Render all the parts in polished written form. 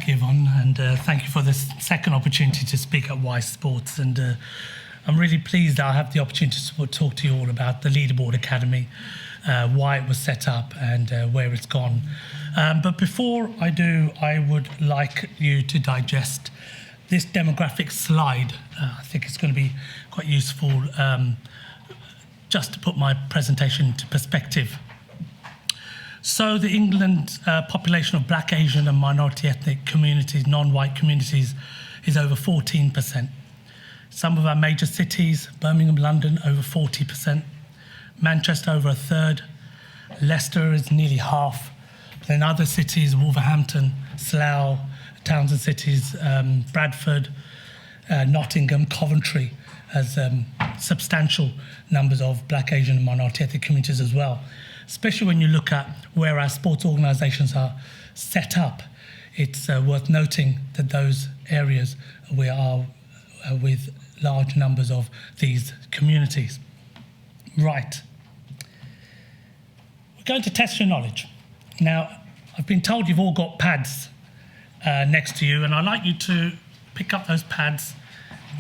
Thank you, Yvonne, and thank you for this second opportunity to speak at Wise Sports. And I'm really pleased that I have the opportunity to talk to you all about the Leaderboard Academy, why it was set up and where it's gone. But before I do, I would like you to digest this demographic slide. I think it's going to be quite useful just to put my presentation into perspective. So the England population of Black, Asian and minority ethnic communities, non-white communities, is over 14%. Some of our major cities, Birmingham, London, over 40%. Manchester, over a third. Leicester is nearly half. Then other cities, Wolverhampton, Slough, towns and cities, Bradford, Nottingham, Coventry, has substantial numbers of Black, Asian and minority ethnic communities as well. Especially when you look at where our sports organisations are set up, it's worth noting that those areas we are with large numbers of these communities. Right. We're going to test your knowledge. Now, I've been told you've all got pads next to you, and I'd like you to pick up those pads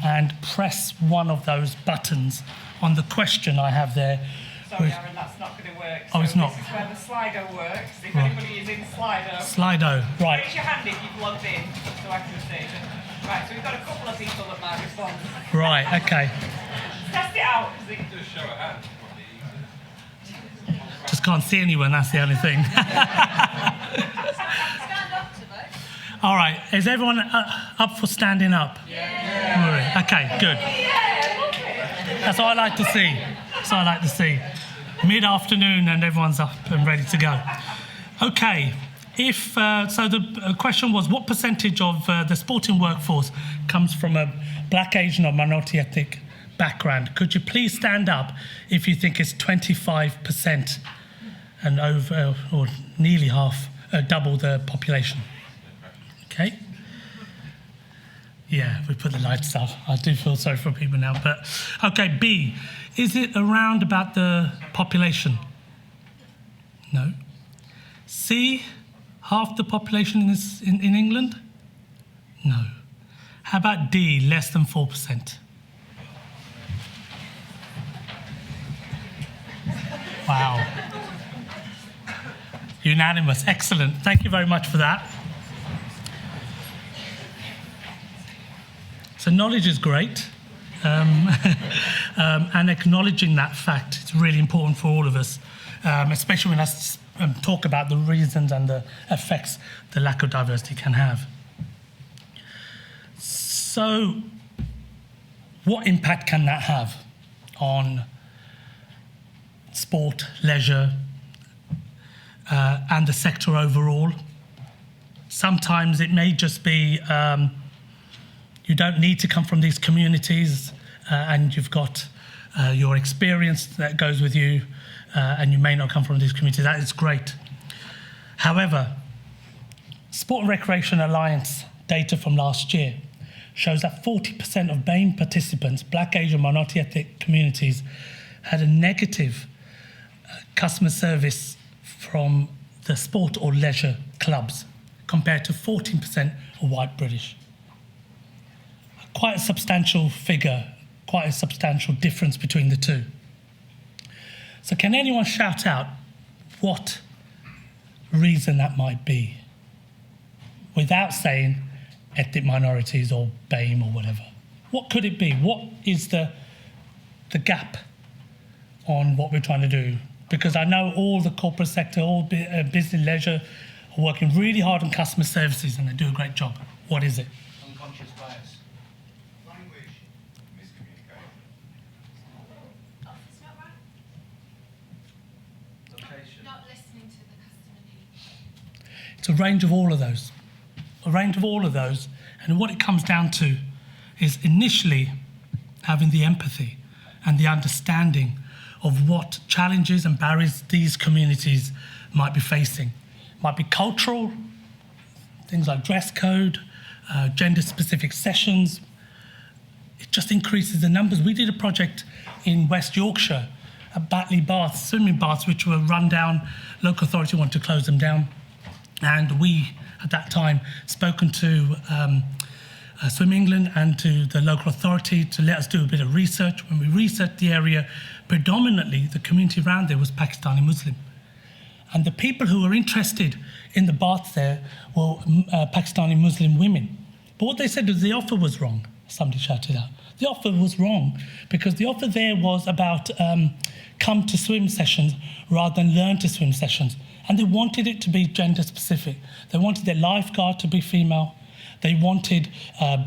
and press one of those buttons on the question I have there. Sorry, Aaron, that's not going to work. Oh, it's not. This is where the Slido works. If Right. anybody is in Slido, Right. raise your hand if you've logged in so I can see. Right, so we've got a couple of people that might respond. Right, okay. Test it out. Just show a hand. Just can't see anyone, that's the only thing. Stand up to vote. All right, is everyone up for standing up? Yeah. Okay, good. Yeah, look it. That's what I like to see. That's what I like to see. Mid-afternoon and everyone's up and ready to go. Okay, so the question was, what percentage of the sporting workforce comes from a Black, Asian or minority ethnic background? Could you please stand up if you think it's 25% and over, or nearly half, double the population? Okay. Yeah, we put the lights up. I do feel sorry for people now, but okay. B, is it around about the population? No. C, half the population in England? No. How about D, less than 4%? Wow. Unanimous, excellent. Thank you very much for that. So knowledge is great, and acknowledging that fact is really important for all of us, especially when I talk about the reasons and the effects the lack of diversity can have. So what impact can that have on sport, leisure, and the sector overall? Sometimes it may just be you don't need to come from these communities, and you've got your experience that goes with you, and you may not come from these communities. That is great. However, Sport and Recreation Alliance data from last year shows that 40% of BAME participants, Black, Asian, minority ethnic communities, had a negative customer service from the sport or leisure clubs, compared to 14% of white British. Quite a substantial figure, quite a substantial difference between the two. So can anyone shout out what reason that might be without saying ethnic minorities or BAME or whatever? What could it be? What is the gap on what we're trying to do? Because I know all the corporate sector, all business leisure are working really hard on customer services and they do a great job. What is it? Unconscious bias. Language. Miscommunication. Office not right. Location. Not listening to the customer needs. It's a range of all of those. A range of all of those. And what it comes down to is initially having the empathy and the understanding of what challenges and barriers these communities might be facing. Might be cultural, things like dress code, gender-specific sessions. It just increases the numbers. We did a project in West Yorkshire at Batley Baths, swimming baths, which were run down. Local authority wanted to close them down. And we, at that time, spoken to Swim England and to the local authority to let us do a bit of research. When we researched the area, predominantly the community around there was Pakistani Muslim. And the people who were interested in the baths there were Pakistani Muslim women. But what they said was the offer was wrong. Somebody shouted out. The offer was wrong because the offer there was about come to swim sessions rather than learn to swim sessions. And they wanted it to be gender specific. They wanted their lifeguard to be female. They wanted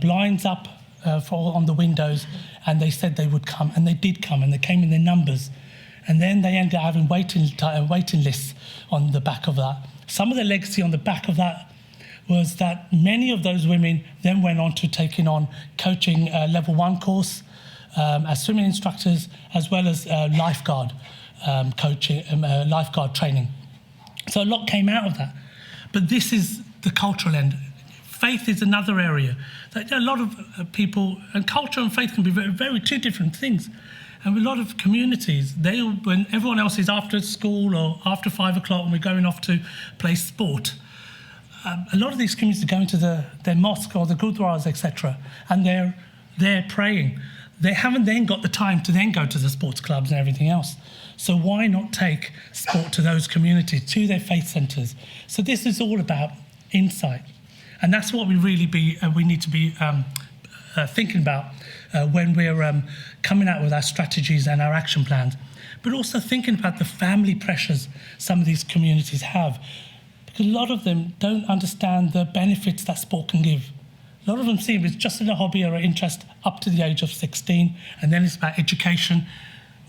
blinds up on the windows, and they said they would come, and they did come, and they came in their numbers. And then they ended up having waiting lists on the back of that. Some of the legacy on the back of that was that many of those women then went on to taking on coaching level 1 course as swimming instructors, as well as lifeguard coaching, lifeguard training. So a lot came out of that. But this is the cultural end. Faith is another area. That a lot of people, and culture and faith can be very, very two different things. And a lot of communities, when everyone else is after school or after 5 o'clock and we're going off to play sport, a lot of these communities are going to their mosque or the gurdwaras, etc., and they're praying. They haven't then got the time to then go to the sports clubs and everything else. So why not take sport to those communities, to their faith centres? So this is all about insight. And that's what we need to be thinking about when we're coming out with our strategies and our action plans, but also thinking about the family pressures some of these communities have. Because a lot of them don't understand the benefits that sport can give. A lot of them see it as just a hobby or an interest up to the age of 16, and then it's about education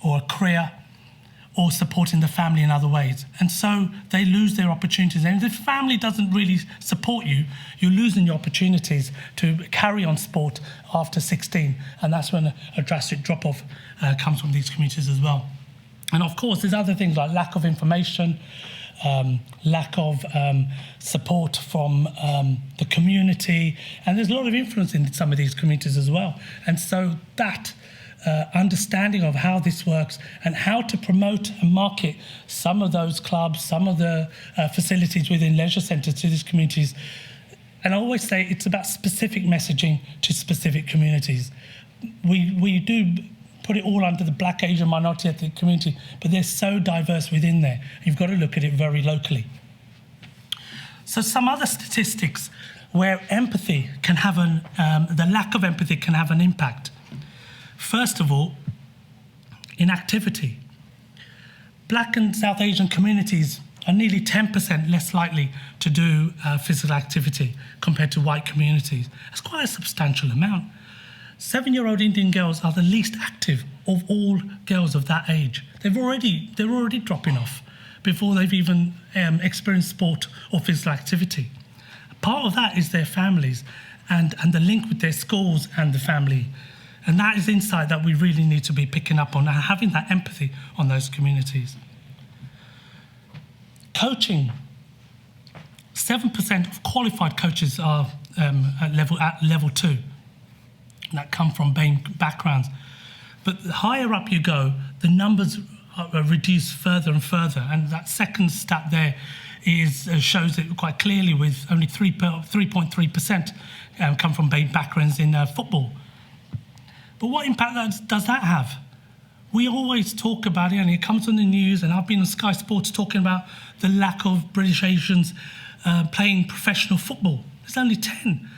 or a career or supporting the family in other ways. And so they lose their opportunities. And if the family doesn't really support you, you're losing your opportunities to carry on sport after 16. And that's when a drastic drop-off comes from these communities as well. And of course, there's other things like lack of information, lack of support from the community. And there's a lot of influence in some of these communities as well. And so that understanding of how this works and how to promote and market some of those clubs, some of the facilities within leisure centres to these communities. And I always say it's about specific messaging to specific communities. We do put it all under the Black, Asian, minority ethnic community, but they're so diverse within there. You've got to look at it very locally. So some other statistics where empathy can have the lack of empathy can have an impact. First of all, inactivity. Black and South Asian communities are nearly 10% less likely to do physical activity compared to white communities. That's quite a substantial amount. 7-year-old Indian girls are the least active of all girls of that age. They're already dropping off before they've even experienced sport or physical activity. Part of that is their families and the link with their schools and the family. And that is insight that we really need to be picking up on and having that empathy on those communities. Coaching. 7% of qualified coaches are at level 2 that come from BAME backgrounds. But the higher up you go, the numbers are reduced further and further. And that second stat there shows it quite clearly, with only 3.3% come from BAME backgrounds in football. But what impact does that have? We always talk about it, and it comes on the news, and I've been on Sky Sports talking about the lack of British Asians playing professional football. There's only 10.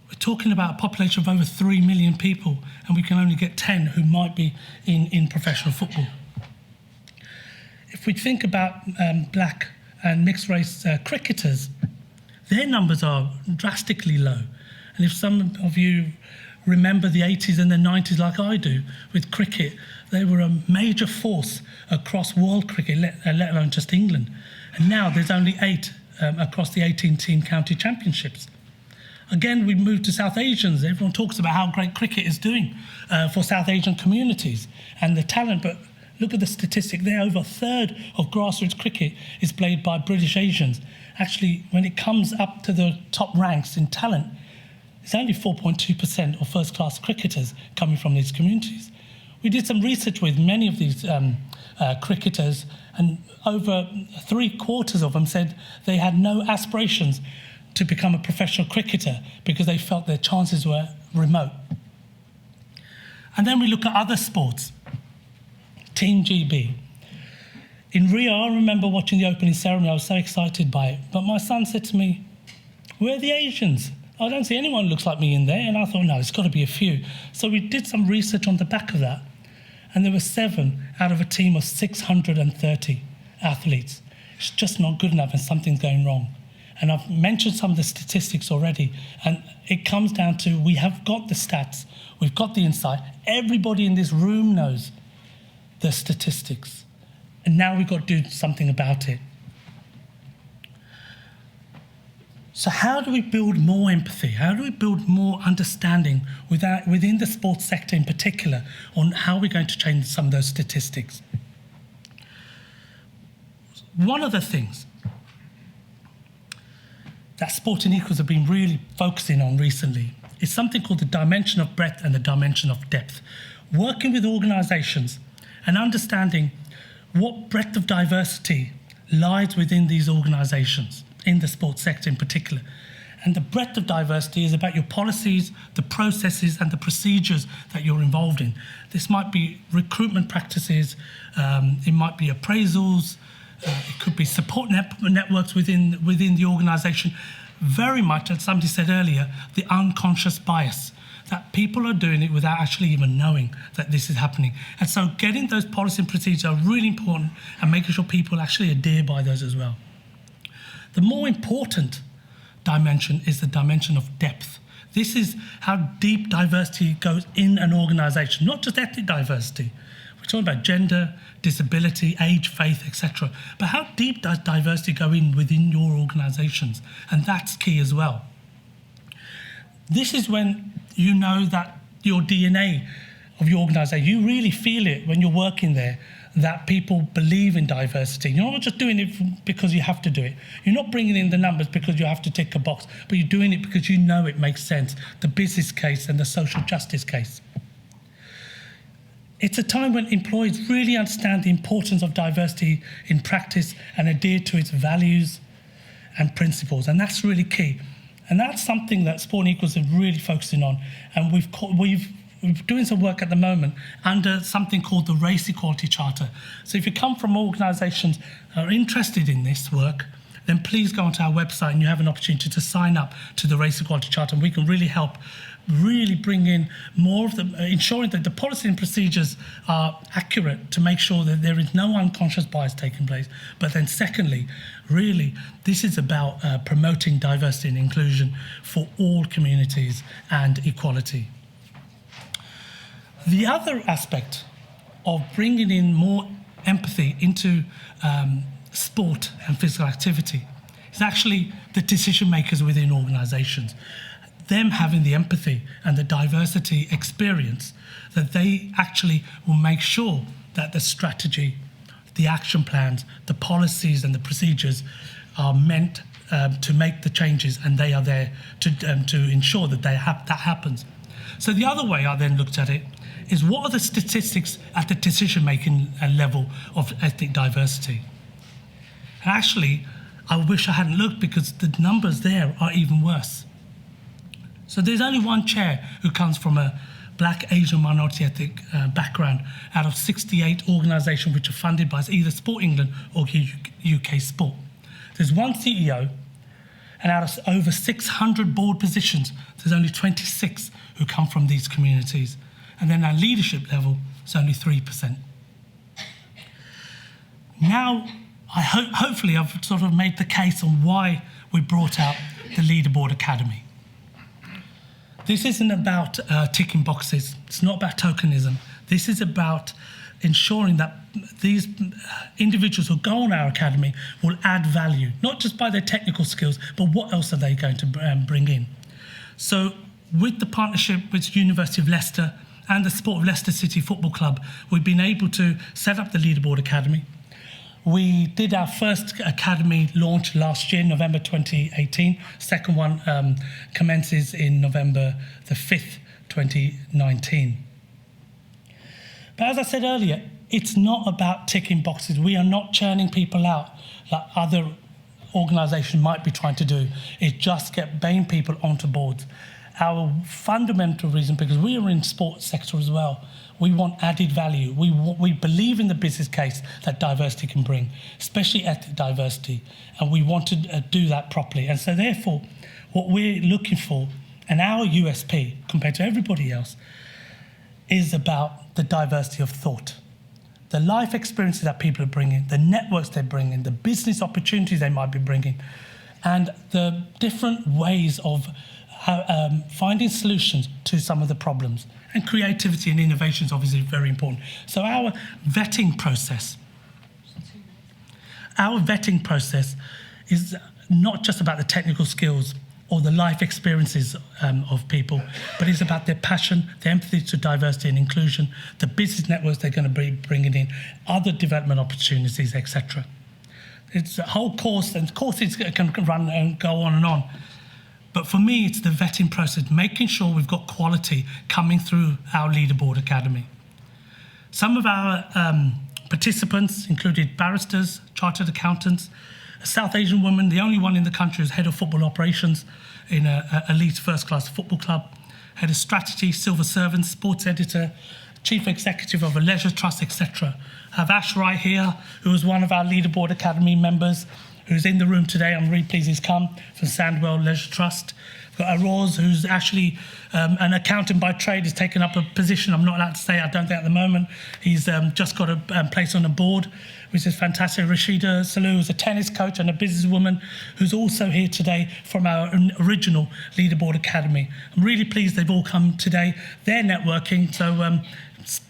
We're talking about a population of over 3 million people, and we can only get 10 who might be in professional football. If we think about black and mixed race cricketers, their numbers are drastically low. And if some of you remember the 80s and the 90s like I do with cricket, they were a major force across world cricket, let alone just England. And now there's only 8 across the 18-team county championships. Again, we move to South Asians. Everyone talks about how great cricket is doing for South Asian communities and the talent, but look at the statistic there. Over a third of grassroots cricket is played by British Asians. Actually, when it comes up to the top ranks in talent, it's only 4.2% of first-class cricketers coming from these communities. we did some research with many of these cricketers, and over 3/4 of them said they had no aspirations to become a professional cricketer because they felt their chances were remote. And then we look at other sports. Team GB. In Rio, I remember watching the opening ceremony. I was so excited by it. But my son said to me, "Where are the Asians? I don't see anyone who looks like me in there." And I thought, no, it's got to be a few. So we did some research on the back of that. And there were 7 out of a team of 630 athletes. It's just not good enough, and something's going wrong. And I've mentioned some of the statistics already. And it comes down to, we have got the stats. We've got the insight. Everybody in this room knows the statistics. And now we've got to do something about it. So how do we build more empathy? How do we build more understanding within the sports sector in particular on how we're going to change some of those statistics? One of the things that Sport and Equals have been really focusing on recently is something called the dimension of breadth and the dimension of depth. Working with organisations and understanding what breadth of diversity lies within these organisations, in the sports sector in particular. And the breadth of diversity is about your policies, the processes and the procedures that you're involved in. This might be recruitment practices, it might be appraisals, it could be support networks within the organisation. Very much, as somebody said earlier, the unconscious bias, that people are doing it without actually even knowing that this is happening. And so getting those policy and procedures are really important, and making sure people actually adhere by those as well. The more important dimension is the dimension of depth. This is how deep diversity goes in an organisation, not just ethnic diversity. We're talking about gender, disability, age, faith, etc. But how deep does diversity go within your organisations? And that's key as well. This is when you know that your DNA of your organisation, you really feel it when you're working there, that people believe in diversity. You're not just doing it because you have to do it. You're not bringing in the numbers because you have to tick a box, but you're doing it because you know it makes sense, the business case and the social justice case. It's a time when employees really understand the importance of diversity in practice and adhere to its values and principles, and that's really key. And that's something that Sport and Equals are really focusing on, and we're doing some work at the moment under something called the Race Equality Charter. So if you come from organisations that are interested in this work, then please go onto our website and you have an opportunity to sign up to the Race Equality Charter, and we can really help really bring in more of the, ensuring that the policy and procedures are accurate to make sure that there is no unconscious bias taking place. But then secondly, really, this is about promoting diversity and inclusion for all communities and equality. The other aspect of bringing in more empathy into sport and physical activity is actually the decision makers within organisations. Them having the empathy and the diversity experience, that they actually will make sure that the strategy, the action plans, the policies and the procedures are meant to make the changes, and they are there to ensure that that happens. So the other way I then looked at it is, what are the statistics at the decision-making level of ethnic diversity? And actually, I wish I hadn't looked, because the numbers there are even worse. So there's only one chair who comes from a Black, Asian, minority ethnic background out of 68 organisations which are funded by either Sport England or UK Sport. There's one CEO, and out of over 600 board positions, there's only 26 who come from these communities. And then at leadership level, it's only 3%. Now, hopefully I've sort of made the case on why we brought out the Leaderboard Academy. This isn't about ticking boxes. It's not about tokenism. This is about ensuring that these individuals who go on our academy will add value, not just by their technical skills, but what else are they going to bring in. So with the partnership with University of Leicester and the Sport of Leicester City Football Club, we've been able to set up the Leaderboard Academy. We did our first academy launch last year, November 2018. Second one commences in November the 5th, 2019. But as I said earlier, it's not about ticking boxes. We are not churning people out like other organisations might be trying to do. It's just getting people onto boards. Our fundamental reason, because we are in sports sector as well, we want added value. We believe in the business case that diversity can bring, especially ethnic diversity, and we want to do that properly. And so therefore, what we're looking for, and our USP compared to everybody else, is about the diversity of thought. The life experiences that people are bringing, the networks they're bringing, the business opportunities they might be bringing, and the different ways of finding solutions to some of the problems. And creativity and innovation is obviously very important. So our vetting process is not just about the technical skills or the life experiences of people, but it's about their passion, their empathy to diversity and inclusion, the business networks they're going to be bringing in, other development opportunities, etc. It's a whole course, and courses can run and go on and on. But for me, it's the vetting process, making sure we've got quality coming through our Leaderboard Academy. Some of our participants included barristers, chartered accountants, a South Asian woman, the only one in the country who's head of football operations in a elite first-class football club, head of strategy, civil servant, sports editor, chief executive of a leisure trust, etc. I have Ash right here, who was one of our Leaderboard Academy members, who's in the room today. I'm really pleased he's come from Sandwell Leisure Trust. We've got Aroz, who's actually an accountant by trade, has taken up a position I'm not allowed to say, I don't think at the moment. He's just got a place on a board, which is fantastic. Rashida Salou is a tennis coach and a businesswoman who's also here today from our original Leaderboard Academy. I'm really pleased they've all come today. They're networking, so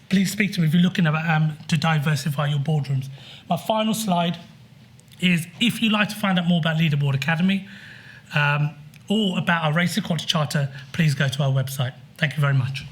please speak to me if you're looking at to diversify your boardrooms. My final slide is, if you'd like to find out more about Leaderboard Academy or about our Race Equality Charter, please go to our website. Thank you very much.